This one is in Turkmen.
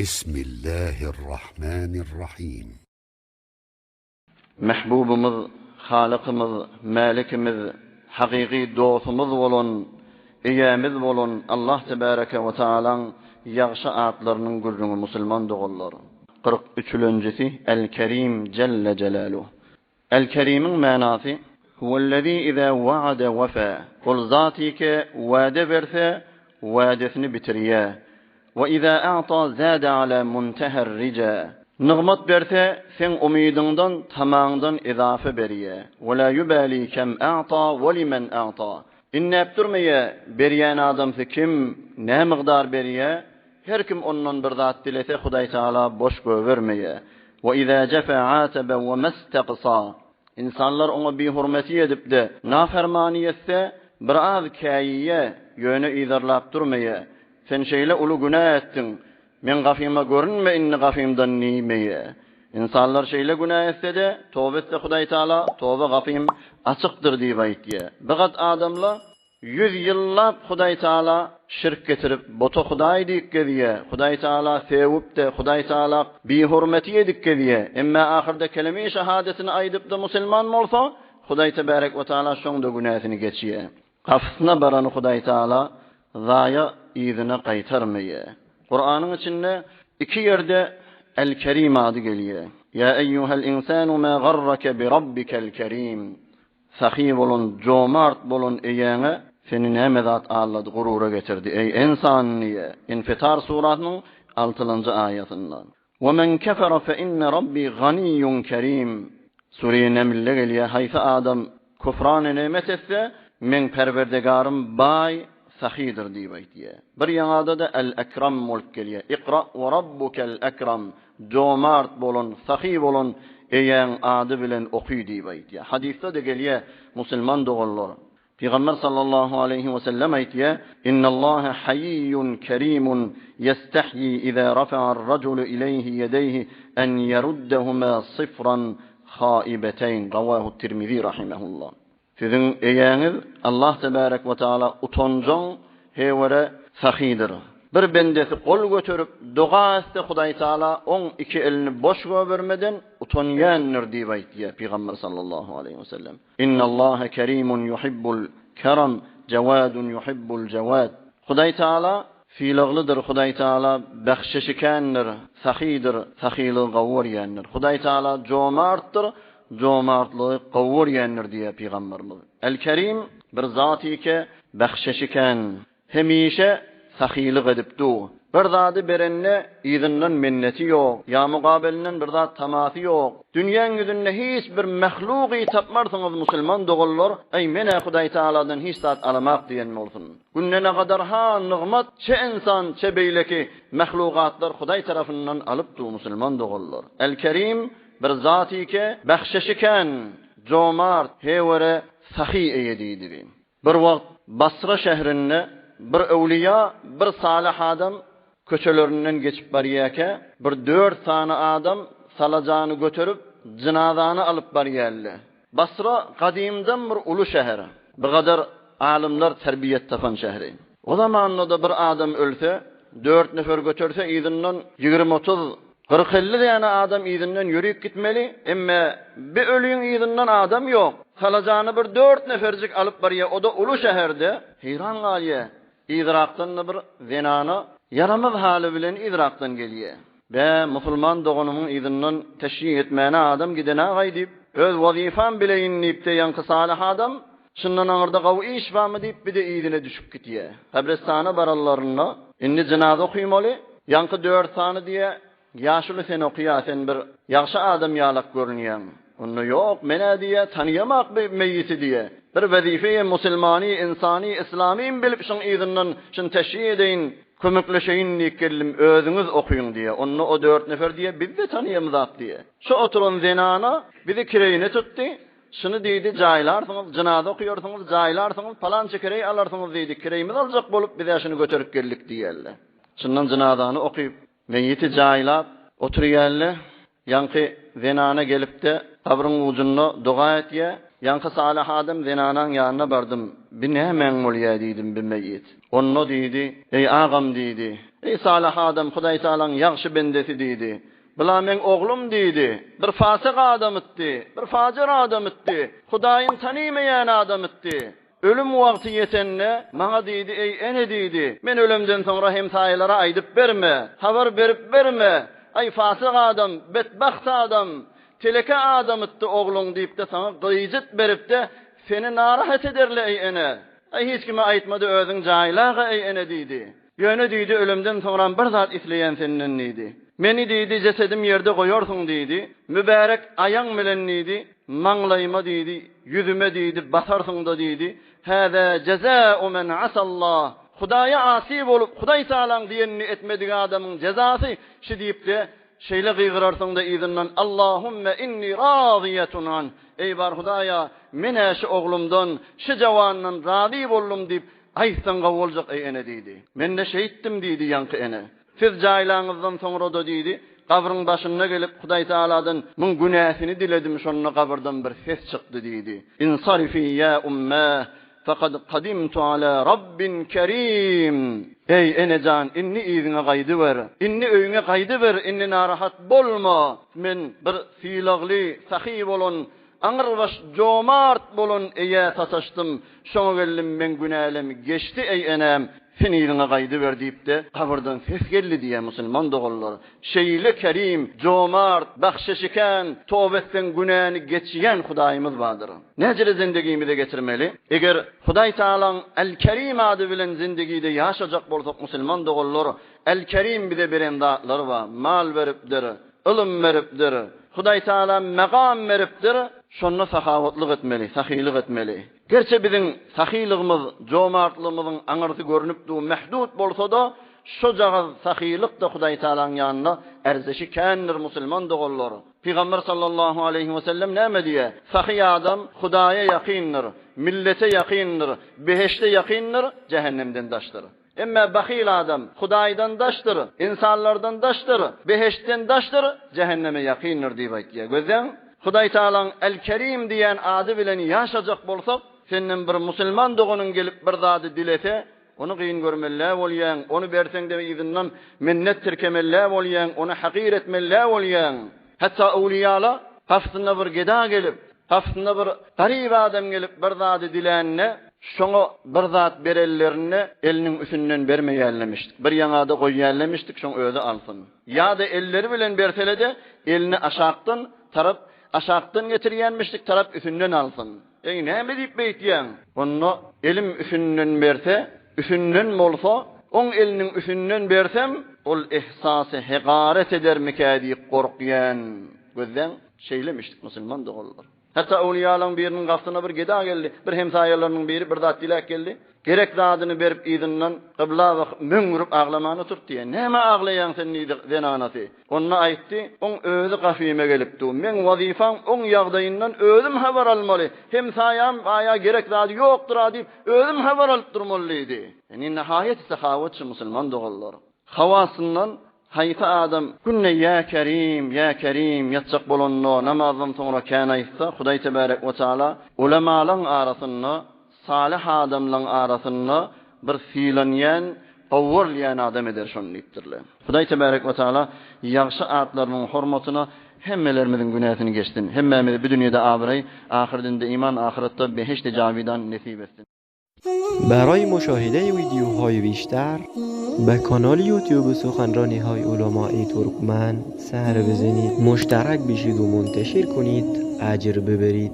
بسم الله الرحمن الرحيم. محبوبumuz, Halıkımız, Malikimiz, haqiqi dostumuz bolun, iyemiz bolun Allah tebareke ve Taala'nın ýagşy atlarynyň gürrüňi musulman dogullar. 43-nji El-Kerim Celle Celaluhu. El-Kerim'in manasy huwellezî izâ wa'ada wafâ. Ol zatike wa'de berse wa'desini bitirýär. Ve izâ a'ta zâda alâ munteher ricâ. Nigmat berse sen umydyňdan tamaňdan izafe berýär. Ve lâ yubâlî kem a'ta ve limen a'ta. Innäp durmaýar berýän adamsy kim, nä migdar berýär? Her kim ondan bir zat dilese Hudaý Taala boş göwermeýär. Ve izâ jafâ âtaba ve mastaqsa. İnsanlar ona bir hurmeti edip de nafermani etse bir az käýiye ýöne ýydarlap durmaýar. Sen şeýle uly günah etdiň. Men gafyma görünme inni gafymdan nimeýe. İnsanlar şeýle günah etse de tövbe etse Hudaý Taala tövbe gafym açykdyr diýip aýtdy. Bigat adamlar 100 ýyllap Hudaý Taala şirk getirip bota Hudaý diýip gelýär. Hudaý Taala sevip de Hudaý Taala bi hurmeti edip gelýär. Emma ahirde kelime-i şahadetini aýdyp da musulman bolsa, Hudaý tebarek we taala şoňda günahyny geçýär. Gafsyna baran Hudaý Taala zaya ýyzyna gaýtarmaýar. Kur'an'ın içinde iki yerde El-Kerim adı geliyor. Ya eyyuhel insanu ma garrake bi rabbikel kerim. Sahih olun, cömert bolun eýene seni näme zat alladı, gurura getirdi. Ey insan niye? İnfitar suratının 6-njy ayatından. Ve men kefere fe inne rabbi ganiyyun kerim. Sure-i Neml'de geliyor. Hayfa adam kufran-ı nimet etse men perverdegarım bay sahidir diýip aýtdy. Bir ýa-da da el-ekram mulk gelýär. Iqra we rabbukel ekram. Cömert bolun, sahih bolun eýen ady bilen okuy diýip aýtdy. Hadisde de gelýär musulman dogullar. Peygamber sallallahu aleyhi ve sellem aýtdy: "İnnallâhe hayyun kerimun yestahyi izâ rafa'ar raculu ileyhi yedeyhi en yeruddahuma sıfran khâibetayn." Rawahu Tirmizi rahimehullah. Sizin eýäňiz Allah tebarek we taala utanjaň hewere sahidir. Bir bendesi kol götürüp dua etse Hudaý Taala on iki elini boş göbermeden utanýandyr diýip aýtdy Peygamber sallallahu aleyhi ve sellem. İnnallâhe kerimun yuhibbul keram, cewadun yuhibbul cewad. Hudaý Taala fiilaglydyr, Hudaý Taala bahşeşikendir, sahidir, sahily gowurýandyr. Hudaý Taala cömertdir, cömertliği gowurýandyr diýip Peygamberimiz. El-Kerim bir zaty ki bahşeşiken, hemişe sahilik edipdi. Bir zady berenne ýyzynyň minneti ýok, ýa mugabelinden bir zat tamasy ýok. Dünýäň ýüzünde hiç bir mahluky tapmarsyňyz musulman dogullar, ey mene Hudaý Taala'dan hiç zat alamak diýen bolsun. Günnene kadar ha nigmat çe insan çe beýleki mahlugatlar Hudaý tarapyndan alypdy musulman dogullar. El-Kerim bir zaty ki bahşeşiken, cömert, hewere sahih eýedidir. Bir wagt Basra şäherinde bir öwliya, bir salih adam köçelerinden geçip barýarke, bir 4 tane adam salajany götürüp jinazany alyp barýarlar. Basra gadimdan bir ulu şäher. Bir gadar alimler terbiýet tapan şäheri. O zamanlarda bir adam ölse, 4 nefer götürse ýyzynyň 20-30 40-50 ýene adam ýyzynyň ýürüp gitmeli, emma bir ölüň ýyzynyň adam ýok. Salajany bir 4 neferjik alyp barýar, o da ulu şäherde. Heyran galýar. İdraktan bir zinana yaramaz hali bilen idraktan gelýär. Ve musulman dogunumyň ýyzynyň teşhir etmäne adam gidene gaýdyp, öz wazifam bilen nipde ýanky salih adam, şundan aňyrda gawy iş barmy diýip bir de ýyzyna düşüp gitýär. Kabristana barallaryna indi cenaza okuýmaly, ýanky 4 tany diýe ýaşuly sen okuýa, sen bir ýagşy adam ýalak görünýän. Onu yok, mene diye tanıyamak bir meyyiti diye. Bir vazifeye musulmani, insani, islami bilip şun ýyzynyň şun teşhir edeýin, kömekleşeýin diýelim, özüňiz okuyun diye. Onu o 4 nefer diye biz de tanıyamazak diye. Şu oturan zinana bizi kireyine tuttu. Şunu diýdi, jaýlarsyňyz, cenaza okuýarsyňyz, jaýlarsyňyz, falan çekerey alarsyňyz diýdi. Kireyimiz aljak bolup biz şunu götürüp geldik diýerler. Şundan cenazany okuyup, meyyiti jaýlap oturýarlar. Yankı zinana gelip de kabrın ucunda dua etye, Yankı Salih adam zenanan yanına bardım. Bir ne memnulya dedim bir meyyit. Onu dedi, ey ağam dedi. Ey Salih adam Hudaý Taalaň ýagşy bendesi dedi. Bula men oglum dedi. Bir fasık adam etdi, bir fajir adam etdi. Hudaýyny tanymaýan adam etdi. Ölüm wagty ýetenne maňa dedi, ey ene dedi. Men ölümden soňra hem taýlara aýdyp berme, habar berip berme. Ay fasık adam, bedbaht adam, teleke adam etdi oglum diýip de saňa gyýjyt berip de seni narahat ederler ey ene. Ay hiç kime aýtmady özüň jaýlagy ey ene dedi. Ýöne dedi ölümden soňra bir zat isleýän senden dedi. Meni dedi cesedim yerde goýarsyň dedi. Mübarek aýaň bilen dedi, maňlaýma dedi, ýüzüme dedi, basarsyň da dedi. Hada jazaa'u men asallah. Hudaýa asi bolup Hudaý Taalaň diýenini etmediği adamyň jazasy şu diýip de şeýle gygyrarsyň da izinden Allahumme inni radiyetun an. Ey bar Hudaýa, mene şu oglumdan, şu jawanyň razy boldum diýip aýtsaň boljak ey ene dedi. Men de şeýitdim dedi ýaňky ene. Siz jaýlaňyzdan soňra da dedi, kabryň başyna gelip Hudaý Taaladan muň günäsini diledim, şonu kabrdan bir ses çykdy dedi. İnsarifi ya umma faqad qadimtu ala rabbin kerim. Ey enecan, inni iziňe gaýdy ber, inni öýüňe gaýdy ber, inni narahat bolma. Men bir filagly, sahy bolan, aňyrbaş, jomart bolan eýe tataşdym. Şoňa geldim men günälemi geçdi ey enem. Sen iziňe gaýdy ber diýip de kabrdan ses geldi diýe musulman dogallar. Şeýle kerim, jomart, bahşeşiken, towbetden günäni geçýän Hudaýymyz bardyr. Näjere zindegimize getirmeli? Eger Hudaý Taalaň El-Kerim ady bilen zindegide ýaşajak bolsak musulman dogallar, El-Kerim bize beren datlary bar. Mal beripdir, ilm beripdir. Hudaý Taala maqam beripdir. Şonu sahawatlyk etmeli, sahylyk etmeli. Gerçi bizim sahilygymyz, jomartlygymyzyň aňyrty görünüpdi, mehdud bolsa da, şu jagaz sahylyk da Hudaý Taalaň ýanyna erzeşi kändir musulman dogallar. Peygamber sallallahu aleyhi ve sellem näme diýe? Sahy adam Hudaýa ýakyndyr, millete ýakyndyr, beheşte ýakyndyr, cehennemden daşdyr. Emma bakhil adam Hudaýdan daşdyr, insanlardan daşdyr, beheşten daşdyr, cehenneme ýakyndyr diýip aýtdy. Gözden Hudaý Taalaň El-Kerim diýen ady bilen ýaşajak bolsak, senden bir musulman dogunyň gelip bir zady dilese, onu gyn görmelle bolýan, onu berseň de izinden minnet tirkemelle bolýan, onu haqir etmelle bolýan. Hatda awliýala hafsyna bir geda gelip, hafsyna bir garib adam gelip bir zady dilänne, şoňa bir zat berellerini eliniň üstünden bermeýärlemişdik. Bir ýaňada goýýarlemişdik, şoň özi alsyn. Ýa-da elleri bilen bersele de elini aşakdan tarap aşakdan getirýänmişdik, tarap üstünden alsyn. Ey näme diýip beýtýän? Onu elim üstünden berse, üstünden bolsa, on eliniň üstünden bersem, ol ihsasy hegaret edermike diýip gorkýan. Gözden şeýlemişdik musulman dogallar. Hatta awliýalaryň biriniň gaftyna bir geda geldi, bir hemsaýalarynyň biri bir zat dilek geldi. Gerek zadyny berip izinden kıbla we müňürüp aglamany tutdy. Näme aglaýan sen nidi zenanasy? Onu aýtdy, on özü gafime gelipdi. Men wazifam on ýagdaýyndan özüm habar almaly. Hemsaýam aýa gerek zady ýokdur diýip özüm habar alyp durmalydy. Yani nihayet sahawatçy musulman dogallar. Hawasyndan hayta adam günne ya kerim yatsak bolanno namazdan sonra kanaýsa Hudaý tebarek we taala ulamalar arasyny salih adamlaryň arasyny bir filanýan gowurlaýan adam eder şonu diýipdirler. Hudaý tebarek we taala ýagşy atlarynyň hormatyna hemmelerimiziň günäsini geçsin. Hemmemiz bu dünýäde abiray, ahirinde iman, ahiretde beheşte jawidan nesip etsin. برای مشاهده ویدیوهای بیشتر به کانال یوتیوب سخنرانی های علمای ترکمن سر بزنید، مشترک بشید و منتشر کنید، اجر ببرید.